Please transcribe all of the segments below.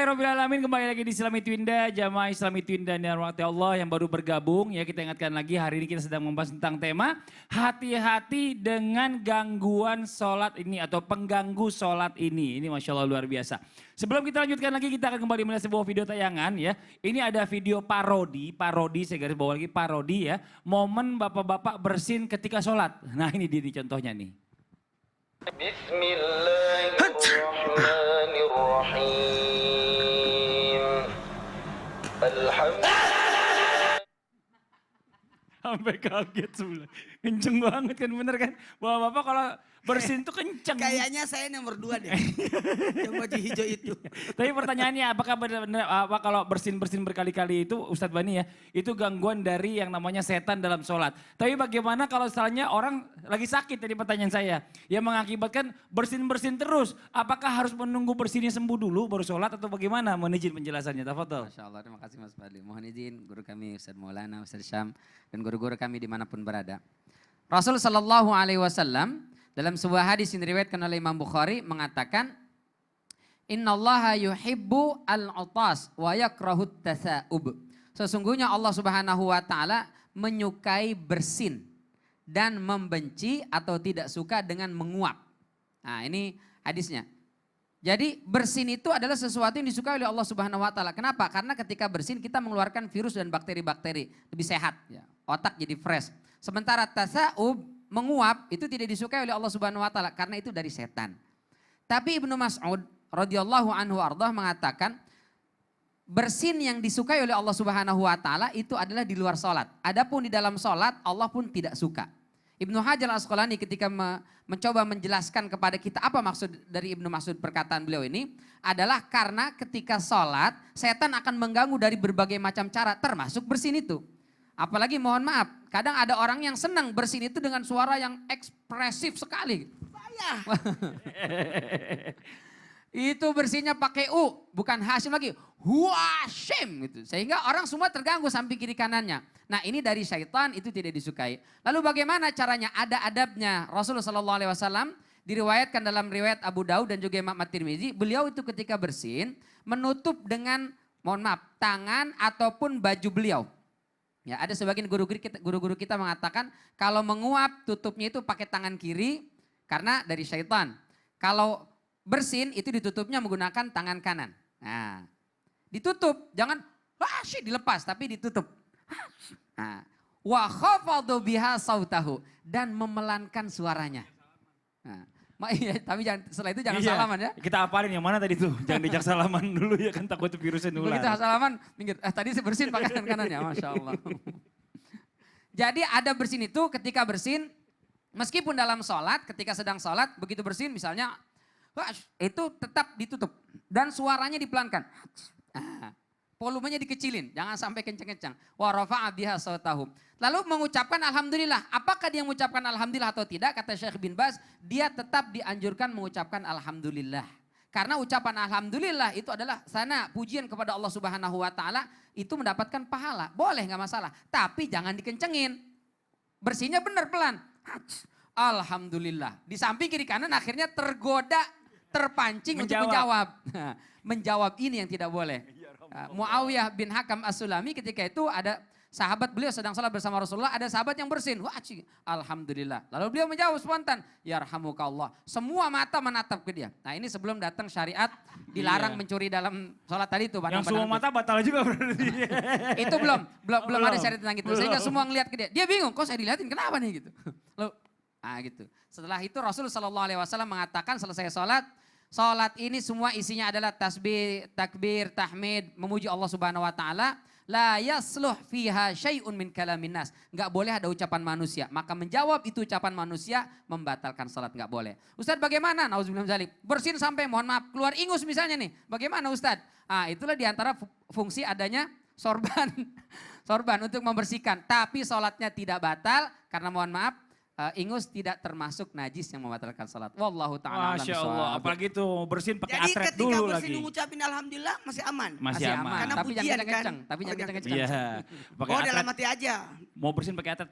Alhamdulillahirrahmanirrahim, kembali lagi di Islami Twinda, jamaah Islami Twinda dan rahmati Allah yang baru bergabung. Ya, kita ingatkan lagi, hari ini kita sedang membahas tentang tema hati-hati dengan gangguan sholat ini atau pengganggu sholat ini. Ini Masya Allah luar biasa. Sebelum kita lanjutkan lagi, kita akan kembali melihat sebuah video tayangan ya. Ini ada video parodi saya garis bawah lagi parodi ya. Momen bapak-bapak bersin ketika sholat. Nah ini dia contohnya nih. Bismillahirrahmanirrahim. Sampai kaget sebelah. Kenceng banget kan, bener kan? Bapak-bapak kalau bersin tuh kenceng. Kayaknya saya nomor 2 deh. Yang baju hijau itu. Tapi pertanyaannya apakah benar apa kalau bersin-bersin berkali-kali itu Ustadz Bani ya, itu gangguan dari yang namanya setan dalam sholat. Tapi bagaimana kalau misalnya orang lagi sakit, tadi pertanyaan saya, yang mengakibatkan bersin-bersin terus, apakah harus menunggu bersinnya sembuh dulu baru sholat atau bagaimana? Mohon izin penjelasannya, tafadhol. Masya Allah, terima kasih Mas Fadli. Mohon izin guru kami Ustadz Maulana, Ustadz Syam, dan guru-guru kami dimanapun berada. Rasul Shallallahu Alaihi Wasallam dalam sebuah hadis yang diriwayatkan oleh Imam Bukhari mengatakan, Innallaha yuhibbu al-utas wa yakrahut tasa'ub. Sesungguhnya Allah Subhanahu wa taala menyukai bersin dan membenci atau tidak suka dengan menguap. Nah, ini hadisnya. Jadi bersin itu adalah sesuatu yang disukai oleh Allah Subhanahu wa taala. Kenapa? Karena ketika bersin kita mengeluarkan virus dan bakteri-bakteri, lebih sehat ya. Otak jadi fresh. Sementara tasa'ub, menguap, itu tidak disukai oleh Allah Subhanahu wa taala karena itu dari setan. Tapi Ibnu Mas'ud radhiyallahu anhu ardah mengatakan bersin yang disukai oleh Allah Subhanahu wa taala itu adalah di luar salat. Adapun di dalam salat Allah pun tidak suka. Ibnu Hajar Al-Asqalani ketika mencoba menjelaskan kepada kita apa maksud dari Ibnu Mas'ud perkataan beliau ini adalah karena ketika salat setan akan mengganggu dari berbagai macam cara termasuk bersin itu. Apalagi mohon maaf, kadang ada orang yang senang bersin itu dengan suara yang ekspresif sekali. Saya. Itu bersinnya pakai U, bukan Hashim lagi. Huashim gitu. Sehingga orang semua terganggu samping kiri kanannya. Nah ini dari syaitan itu tidak disukai. Lalu bagaimana caranya? Ada adabnya. Rasulullah SAW diriwayatkan dalam riwayat Abu Daud dan juga Imam At-Tirmidzi. Beliau itu ketika bersin menutup dengan, mohon maaf, tangan ataupun baju beliau. Ya, ada sebagian guru-guru kita mengatakan kalau menguap tutupnya itu pakai tangan kiri karena dari syaitan. Kalau bersin itu ditutupnya menggunakan tangan kanan. Nah, ditutup, jangan dilepas tapi ditutup. Nah, wa khafadhu biha sautahu dan memelankan suaranya. Nah, tapi jangan, setelah itu jangan salaman ya. Kita apalin yang mana tadi tuh, jangan dijak salaman dulu ya kan takut virusnya nular. Begitu salaman, minggir. Tadi bersin pakai tangan kanannya, Masya Allah. Jadi ada bersin itu ketika bersin, meskipun dalam sholat, ketika sedang sholat, begitu bersin misalnya, itu tetap ditutup dan suaranya dipelankan. Volumenya dikecilin, jangan sampai kencang-kencang. Wa rafa'a biha sautahu. Lalu mengucapkan alhamdulillah. Apakah dia mengucapkan alhamdulillah atau tidak? Kata Syekh bin Baz, dia tetap dianjurkan mengucapkan alhamdulillah. Karena ucapan alhamdulillah itu adalah sana pujian kepada Allah Subhanahu wa taala, itu mendapatkan pahala. Boleh nggak masalah, tapi jangan dikencengin. Bersihnya benar pelan. Alhamdulillah. Di samping kiri kanan akhirnya tergoda, terpancing untuk menjawab. Menjawab ini yang tidak boleh. Muawiyah bin Hakam As-Sulami ketika itu ada sahabat beliau sedang salat bersama Rasulullah, ada sahabat yang bersin. Alhamdulillah. Lalu beliau menjawab spontan, yarhamukallah. Semua mata menatap ke dia. Nah ini sebelum datang syariat dilarang mencuri dalam sholat tadi itu. Yang semua mata batal juga berarti. Itu belum ada syariat tentang itu. Sehingga semua ngelihat ke dia. Dia bingung, kok saya dilihatin, kenapa nih gitu. Lalu, gitu. Setelah itu Rasulullah SAW mengatakan selesai sholat, salat ini semua isinya adalah tasbih, takbir, tahmid, memuji Allah Subhanahu wa taala. La yasluh fiha syai'un min kalamin nas. Enggak boleh ada ucapan manusia. Maka menjawab itu ucapan manusia membatalkan salat, enggak boleh. Ustadz bagaimana? Nauzubillah min dzalik. Bersin sampai mohon maaf keluar ingus misalnya nih. Bagaimana Ustadz? Itulah diantara fungsi adanya sorban. Sorban untuk membersihkan. Tapi salatnya tidak batal karena mohon maaf ingus tidak termasuk najis yang membatalkan salat. Wallahu ta'ala alam Masya Allah, bishawab. apalagi tuh mau bersihin pakai Jadi atret ketika dulu bersin lagi. mengucapin alhamdulillah masih aman. Masih aman. Karena Tapi jangan pujian kencang-kencang. kan? Tapi Oh, jangan jangan kencang-kencang. Iya, pakai Oh atret. dalam hati aja. Mau bersihin pakai atret.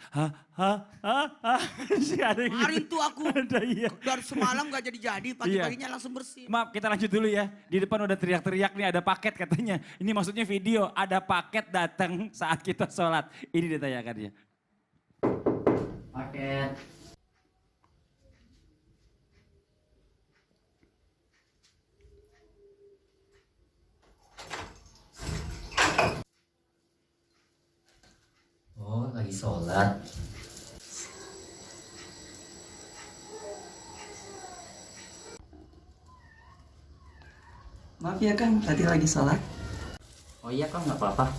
Si ada yang Kemarin gitu. tuh aku Ada, iya. dari semalam gak jadi-jadi, pagi-paginya langsung bersih. Maaf, kita lanjut dulu ya. Di depan udah teriak-teriak nih, ada paket katanya. Ini maksudnya video, ada paket datang saat kita sholat. Ini ditanyakannya. Paket. Oh, lagi sholat. Maaf ya Kang, tadi lagi sholat. Oh iya Kang, nggak apa-apa.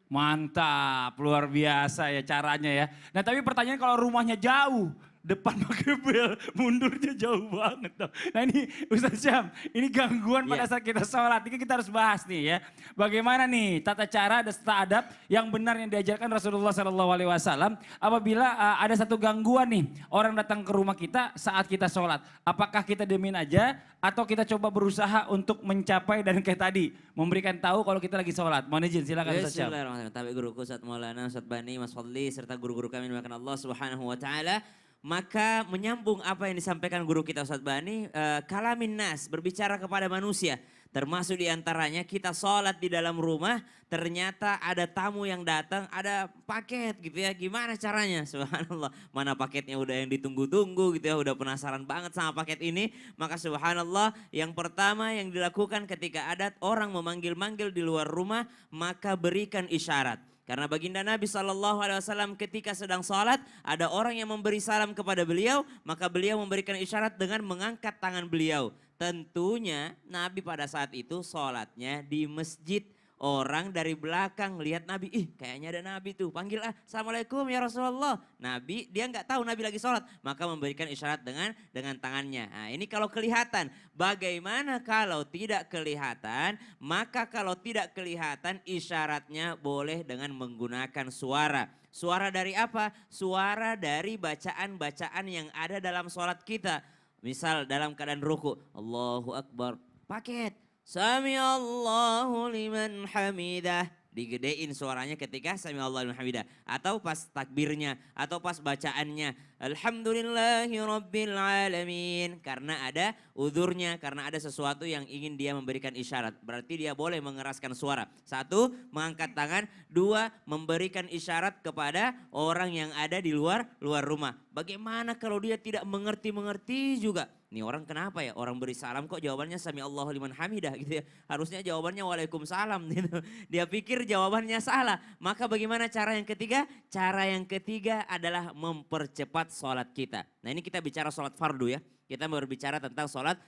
Mantap, luar biasa ya caranya ya. Nah tapi pertanyaan kalau rumahnya jauh, depan pakai bel, mundurnya jauh banget dong. Nah ini Ustaz Syam, ini gangguan pada saat kita sholat. Ini kita harus bahas nih ya. Bagaimana nih tata cara dan tata adab yang benar yang diajarkan Rasulullah SAW apabila ada satu gangguan nih. Orang datang ke rumah kita saat kita sholat. Apakah kita diemin aja atau kita coba berusaha untuk mencapai dan kayak tadi. Memberikan tahu kalau kita lagi sholat. Mohon izin silakan Ustaz Syam. Bismillahirrahmanirrahim. Tapi guruku Ustaz Maulana, Ustaz Bani, Mas Fadli, serta guru-guru kami dimakan Allah Subhanahu wa Ta'ala. Maka menyambung apa yang disampaikan guru kita Ustaz Bani, kalamin nas, berbicara kepada manusia. Termasuk diantaranya kita sholat di dalam rumah, ternyata ada tamu yang datang, ada paket gitu ya. Gimana caranya? Subhanallah, mana paketnya udah yang ditunggu-tunggu gitu ya, udah penasaran banget sama paket ini. Maka subhanallah, yang pertama yang dilakukan ketika ada orang memanggil-manggil di luar rumah, maka berikan isyarat. Karena baginda Nabi SAW ketika sedang sholat, ada orang yang memberi salam kepada beliau, maka beliau memberikan isyarat dengan mengangkat tangan beliau. Tentunya Nabi pada saat itu sholatnya di masjid. Orang dari belakang lihat Nabi, ih kayaknya ada Nabi tuh, panggil Assalamualaikum ya Rasulullah. Nabi, dia nggak tahu Nabi lagi sholat, maka memberikan isyarat dengan tangannya. Nah ini kalau kelihatan, bagaimana kalau tidak kelihatan? Maka kalau tidak kelihatan isyaratnya boleh dengan menggunakan suara. Suara dari apa? Suara dari bacaan-bacaan yang ada dalam sholat kita. Misal dalam keadaan ruku, Allahu Akbar, paket. Sami Allahu liman hamidah. Digedein suaranya ketika sami Allahu liman hamidah. Atau pas takbirnya, atau pas bacaannya. Alhamdulillahi rabbil alamin. Karena ada udhurnya, karena ada sesuatu yang ingin dia memberikan isyarat. Berarti dia boleh mengeraskan suara. Satu, mengangkat tangan. Dua, memberikan isyarat kepada orang yang ada di luar rumah. Bagaimana kalau dia tidak mengerti juga? Ini orang kenapa ya? Orang beri salam kok jawabannya sami Allahu liman hamidah gitu ya. Harusnya jawabannya waalaikumsalam gitu. Dia pikir jawabannya salah. Maka bagaimana cara yang ketiga? Cara yang ketiga adalah mempercepat sholat kita. Nah ini kita bicara sholat fardu ya. Kita berbicara tentang sholat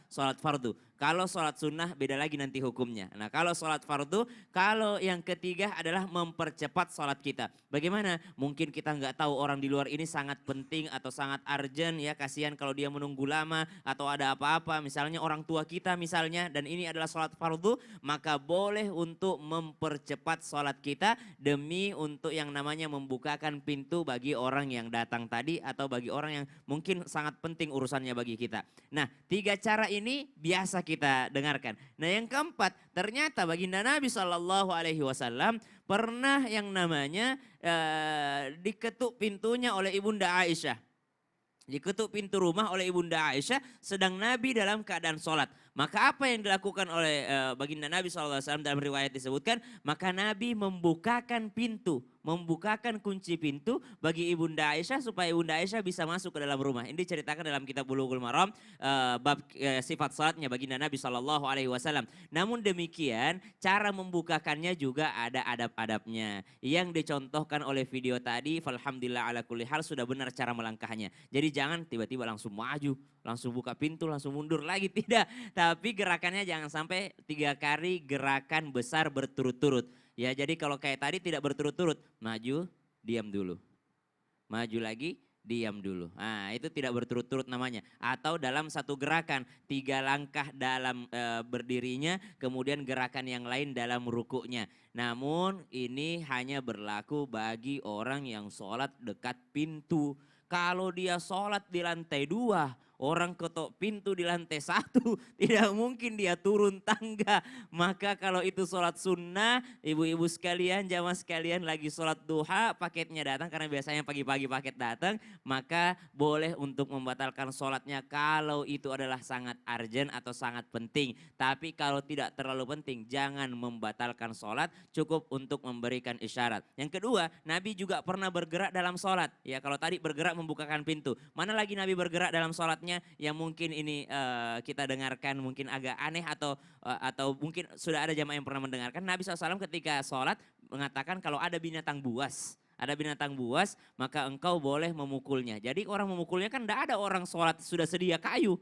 fardu. Kalau sholat sunnah beda lagi nanti hukumnya. Nah kalau sholat fardu, kalau yang ketiga adalah mempercepat sholat kita. Bagaimana? Mungkin kita nggak tahu orang di luar ini sangat penting atau sangat urgent ya. Kasihan kalau dia menunggu lama atau ada apa-apa. Misalnya orang tua kita misalnya dan ini adalah sholat fardu. Maka boleh untuk mempercepat sholat kita demi untuk yang namanya membukakan pintu bagi orang yang datang tadi. Atau bagi orang yang mungkin sangat penting urusannya bagi kita. Nah, tiga cara ini biasa kita dengarkan. Nah, yang keempat, ternyata baginda Nabi SAW pernah yang namanya diketuk pintunya oleh Ibunda Aisyah. Diketuk pintu rumah oleh Ibunda Aisyah sedang Nabi dalam keadaan sholat. Maka apa yang dilakukan oleh baginda Nabi SAW dalam riwayat disebutkan, maka Nabi membukakan pintu, membukakan kunci pintu bagi Ibunda Aisyah supaya Ibunda Aisyah bisa masuk ke dalam rumah. Ini diceritakan dalam kitab Bulughul Maram bab sifat salatnya baginda Nabi SAW. Namun demikian cara membukakannya juga ada adab-adabnya. Yang dicontohkan oleh video tadi, falhamdulillah ala kulli hal sudah benar cara melangkahnya. Jadi jangan tiba-tiba langsung maju, langsung buka pintu, langsung mundur lagi. Tidak, tapi gerakannya jangan sampai 3 kali gerakan besar berturut-turut. Ya jadi kalau kayak tadi tidak berturut-turut, maju, diam dulu. Maju lagi, diam dulu. Nah itu tidak berturut-turut namanya. Atau dalam satu gerakan, 3 langkah dalam berdirinya, kemudian gerakan yang lain dalam rukuknya. Namun ini hanya berlaku bagi orang yang sholat dekat pintu. Kalau dia sholat di lantai 2, orang ketok pintu di lantai 1, tidak mungkin dia turun tangga. Maka kalau itu sholat sunnah, ibu-ibu sekalian, jamaah sekalian lagi sholat duha, paketnya datang karena biasanya pagi-pagi paket datang, maka boleh untuk membatalkan sholatnya kalau itu adalah sangat urgent atau sangat penting. Tapi kalau tidak terlalu penting, jangan membatalkan sholat, cukup untuk memberikan isyarat. Yang kedua, Nabi juga pernah bergerak dalam sholat. Ya, kalau tadi bergerak membukakan pintu, mana lagi Nabi bergerak dalam sholatnya yang mungkin ini kita dengarkan mungkin agak aneh atau mungkin sudah ada jamaah yang pernah mendengarkan. Nabi SAW ketika sholat mengatakan kalau ada binatang buas, maka engkau boleh memukulnya. Jadi orang memukulnya kan tidak ada orang sholat sudah sedia kayu.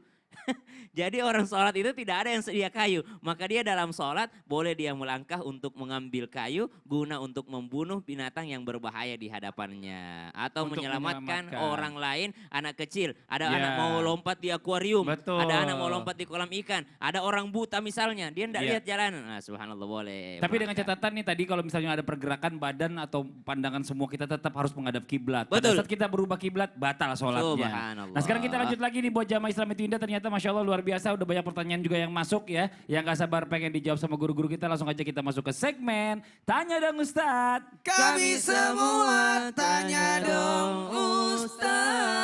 Jadi orang sholat itu tidak ada yang sedia kayu. Maka dia dalam sholat boleh dia melangkah untuk mengambil kayu guna untuk membunuh binatang yang berbahaya di hadapannya. Atau Untuk menyelamatkan menyelamatkan. orang lain, anak kecil. Ada Ya. anak mau lompat di akuarium. Betul. Ada anak mau lompat di kolam ikan. Ada orang buta misalnya, dia tidak Ya. lihat jalanan. Nah, subhanallah boleh. Tapi dengan Maka- catatan nih tadi kalau misalnya ada pergerakan badan atau pandangan semua kita tetap harus menghadap kiblat. Pada Betul. saat kita berubah kiblat batal sholatnya. Subhanallah. Nah sekarang kita lanjut lagi nih buat jamaah Islam itu Indah, ternyata Masya Allah luar biasa udah banyak pertanyaan juga yang masuk ya. Yang gak sabar pengen dijawab sama guru-guru kita, langsung aja kita masuk ke segmen Tanya Dong Ustadz. Kami semua tanya dong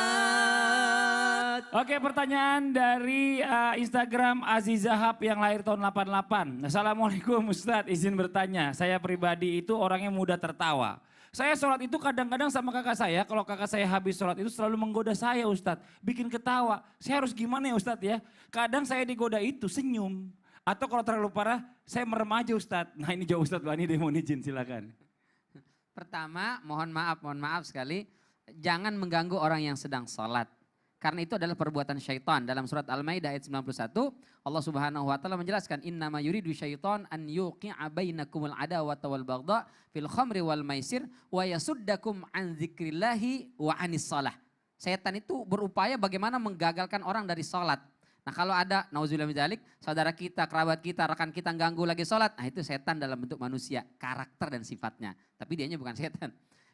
Ustadz. Oke, pertanyaan dari Instagram Azizahab yang lahir tahun 88. Assalamualaikum Ustadz, izin bertanya. Saya pribadi itu orangnya mudah tertawa. Saya sholat itu kadang-kadang sama kakak saya, kalau kakak saya habis sholat itu selalu menggoda saya Ustadz. Bikin ketawa. Saya harus gimana ya Ustadz ya? Kadang saya digoda itu senyum. Atau kalau terlalu parah, saya merem aja Ustadz. Nah ini jawab Ustadz Bani, dia mohon izin silakan. Pertama, mohon maaf sekali, jangan mengganggu orang yang sedang sholat. Karena itu adalah perbuatan syaitan. Dalam surat Al-Maidah ayat 91, Allah Subhanahu wa taala menjelaskan innama yuridu syaitan an yuqi'a bainakumul adawata wal baghdha fil khamri wal maisir wa yasuddakum an dzikrillahi wa anis shalah. Setan itu berupaya bagaimana menggagalkan orang dari sholat. Nah kalau ada, nauzubillah min dzalik, saudara kita, kerabat kita, rekan kita ganggu lagi sholat, nah itu setan dalam bentuk manusia, karakter dan sifatnya. Tapi dianya bukan setan.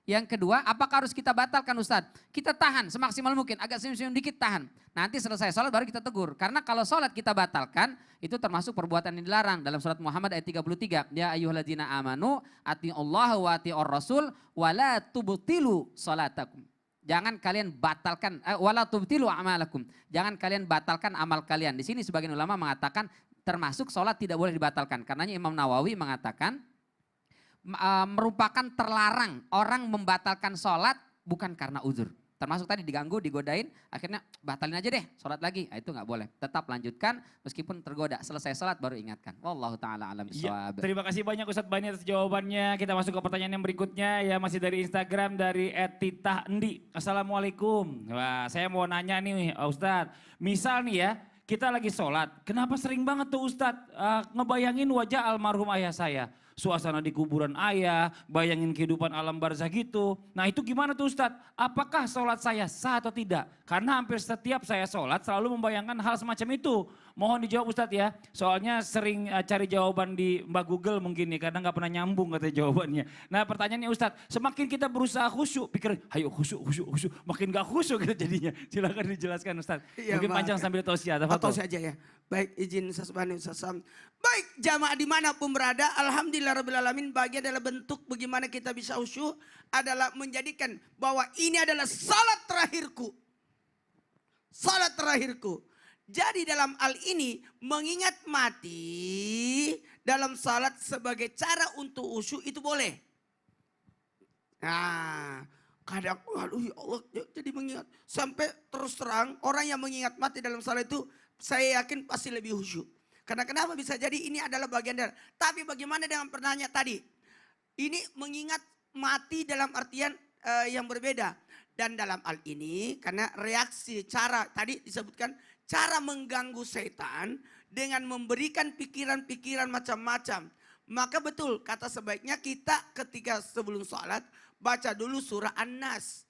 Yang kedua, apakah harus kita batalkan Ustadz? Kita tahan semaksimal mungkin, agak senyum-senyum dikit tahan. Nanti selesai sholat baru kita tegur. Karena kalau sholat kita batalkan, itu termasuk perbuatan yang dilarang. Dalam surat Muhammad ayat 33, Ya ayyuhalladzina amanu, ati'ullaha wa ati'ur rasul, wa la tubtilu sholatakum. Jangan kalian batalkan, wala tubtilu amalakum. Jangan kalian batalkan amal kalian. Di sini sebagian ulama mengatakan termasuk sholat tidak boleh dibatalkan. Karenanya Imam Nawawi mengatakan merupakan terlarang orang membatalkan sholat bukan karena uzur. Termasuk tadi diganggu, digodain, akhirnya batalin aja deh sholat lagi. Nah, itu nggak boleh. Tetap lanjutkan meskipun tergoda. Selesai sholat baru ingatkan. Wallahu ta'ala alam Ya, bisawab. terima kasih banyak Ustadz Bani atas jawabannya. Kita masuk ke pertanyaan yang berikutnya ya, masih dari Instagram dari @titah Endi. Assalamualaikum. Wah, saya mau nanya nih Ustadz. Misal nih ya, kita lagi sholat. Kenapa sering banget tuh Ustadz ngebayangin wajah almarhum ayah saya. Suasana di kuburan ayah, bayangin kehidupan alam barzah gitu. Nah itu gimana tuh Ustadz? Apakah sholat saya sah atau tidak? Karena hampir setiap saya sholat selalu membayangkan hal semacam itu. Mohon dijawab Ustadz ya. Soalnya sering cari jawaban di Mbak Google mungkin nih, karena nggak pernah nyambung katanya jawabannya. Nah pertanyaannya Ustadz, semakin kita berusaha khusyuk, pikir ayo khusyuk, makin gak khusyuk kita jadinya. Silakan dijelaskan Ustadz. Iya, Mungkin Pak. panjang sambil tausiah. Atau saja ya. Baik, izin Sasbani Sasam. Baik, jamaah dimanapun berada, alhamdulillahirrahmanirrahim, bagian adalah bentuk bagaimana kita bisa khusyuk adalah menjadikan bahwa ini adalah salat terakhirku. Salat terakhirku. Jadi dalam hal ini mengingat mati dalam salat sebagai cara untuk khusyuk itu boleh. Nah, kadang waduh ya Allah jadi mengingat. Sampai terus terang orang yang mengingat mati dalam salat itu saya yakin pasti lebih khusyuk. Karena kenapa bisa jadi ini adalah bagian dari. Tapi bagaimana dengan pertanyaan tadi? Ini mengingat mati dalam artian yang berbeda. Dan dalam hal ini karena reaksi cara tadi disebutkan cara mengganggu setan dengan memberikan pikiran-pikiran macam-macam. Maka betul kata sebaiknya kita ketika sebelum sholat baca dulu surah An-Nas.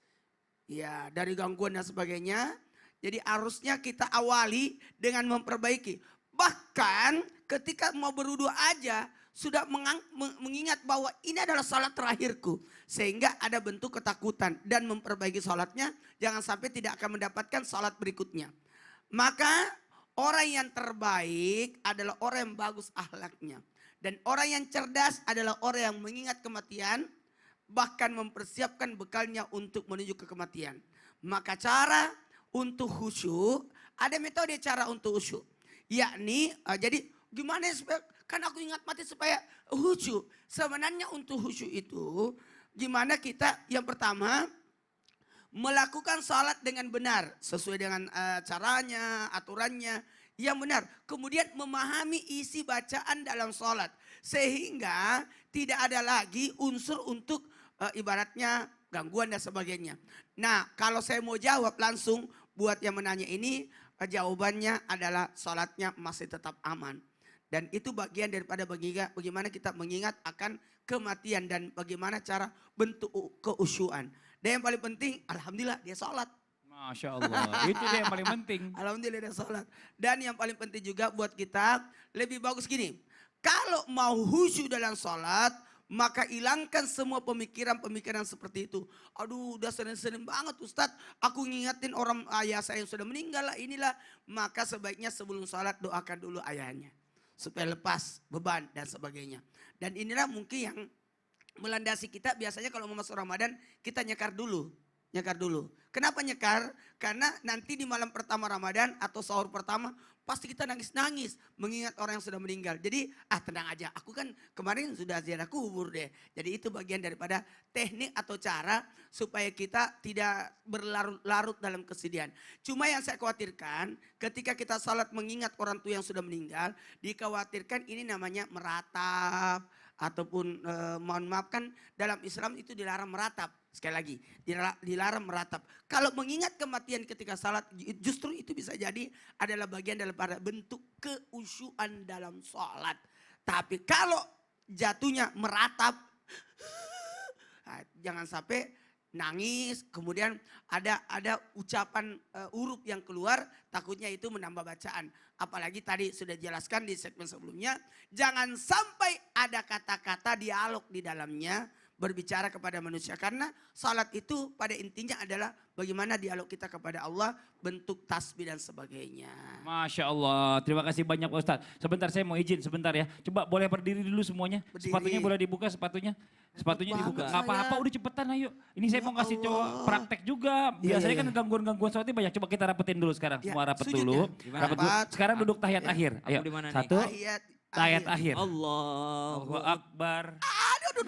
Ya dari gangguan dan sebagainya. Jadi harusnya kita awali dengan memperbaiki. Bahkan ketika mau berwudu aja sudah mengingat bahwa ini adalah salat terakhirku. Sehingga ada bentuk ketakutan dan memperbaiki salatnya. Jangan sampai tidak akan mendapatkan salat berikutnya. Maka orang yang terbaik adalah orang yang bagus akhlaknya. Dan orang yang cerdas adalah orang yang mengingat kematian. Bahkan mempersiapkan bekalnya untuk menuju ke kematian. Maka cara untuk khusyuk, ada metode cara untuk khusyuk. Yakni, jadi gimana supaya, kan aku ingat mati supaya khusyuk. Sebenarnya untuk khusyuk itu, gimana kita yang pertama, melakukan salat dengan benar. Sesuai dengan caranya, aturannya yang benar. Kemudian memahami isi bacaan dalam salat. Sehingga tidak ada lagi unsur untuk ibaratnya gangguan dan sebagainya. Nah, kalau saya mau jawab langsung buat yang menanya ini, jawabannya adalah salatnya masih tetap aman. Dan itu bagian daripada bagaimana kita mengingat akan kematian dan bagaimana cara bentuk keusyuan. Dan yang paling penting, alhamdulillah dia salat. Masya Allah, itu dia yang paling penting. Alhamdulillah dia salat. Dan yang paling penting juga buat kita, lebih bagus gini. Kalau mau khusyuk dalam salat, maka hilangkan semua pemikiran-pemikiran seperti itu. Aduh udah sering-sering banget Ustadz. Aku ngingetin orang ayah saya yang sudah meninggal lah inilah. Maka sebaiknya sebelum salat doakan dulu ayahnya. Supaya lepas beban dan sebagainya. Dan inilah mungkin yang melandasi kita biasanya kalau mau masuk Ramadan kita nyekar dulu. Nyekar dulu. Kenapa nyekar? Karena nanti di malam pertama Ramadan atau sahur pertama pasti kita nangis-nangis mengingat orang yang sudah meninggal. Jadi tenang aja, aku kan kemarin sudah ziarah kubur deh. Jadi itu bagian daripada teknik atau cara supaya kita tidak berlarut-larut dalam kesedihan. Cuma yang saya khawatirkan ketika kita salat mengingat orang tua yang sudah meninggal, dikhawatirkan ini namanya meratap. Ataupun mohon maaf kan dalam Islam itu dilarang meratap. Sekali lagi dilarang meratap. Kalau mengingat kematian ketika salat justru itu bisa jadi adalah bagian daripada bentuk keusyuan dalam salat. Tapi kalau jatuhnya meratap jangan sampai nangis kemudian ada ucapan huruf yang keluar takutnya itu menambah bacaan. Apalagi tadi sudah dijelaskan di segmen sebelumnya, jangan sampai ada kata-kata dialog di dalamnya berbicara kepada manusia. Karena salat itu pada intinya adalah bagaimana dialog kita kepada Allah, bentuk tasbih dan sebagainya. Masya Allah, terima kasih banyak Pak Ustadz. Sebentar saya mau izin sebentar ya. Coba boleh berdiri dulu semuanya. Berdiri. Sepatunya boleh dibuka sepatunya. Sepatunya dibuka. Gak apa-apa udah cepetan ayo. Ini saya mau kasih coba praktek juga. Biasanya kan gangguan-gangguan sholatnya banyak. Coba kita rapetin dulu sekarang. Semua rapet sujud dulu. ya. Rapet dulu. Sekarang duduk tahiyat akhir. Ayo. Aku di mana nih? Satu. Tahiyat akhir. Allahu Allahu Akbar. Aduh,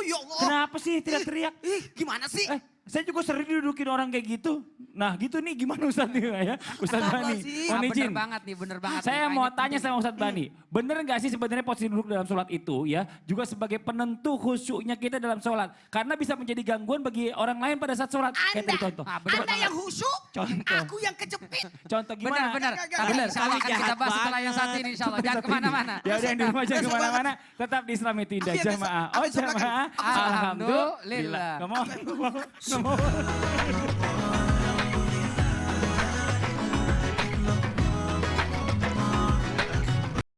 ya Allah. Kenapa sih teriak-teriak? Gimana sih? Saya juga sering didudukin orang kayak gitu. Nah gitu nih gimana Ustadz nih ya? Ustadz Bani. Mohon Bener izin. banget nih, bener banget. Saya nih. mau Ini tanya penting. sama Ustadz Bani. Bener gak sih sebenarnya posisi duduk dalam sholat itu ya. Juga sebagai penentu khusyuknya kita dalam sholat. Karena bisa menjadi gangguan bagi orang lain pada saat sholat. Kayak tadi contoh. Anda yang khusyuk, Contoh. aku yang kejepit. Contoh gimana? Bener. Enggak. Tapi Bener. insya Allah akan kita bahas setelah yang satu ini insya Allah. Jangan kemana-mana. Ya udah yang di rumah jangan Besok kemana-mana. Tetap di Islam itu indah Iya, besok. jamaah. Aku Oh sebelah kan. jamaah. Alhamdulillah. Alhamdulillah. Gak mau.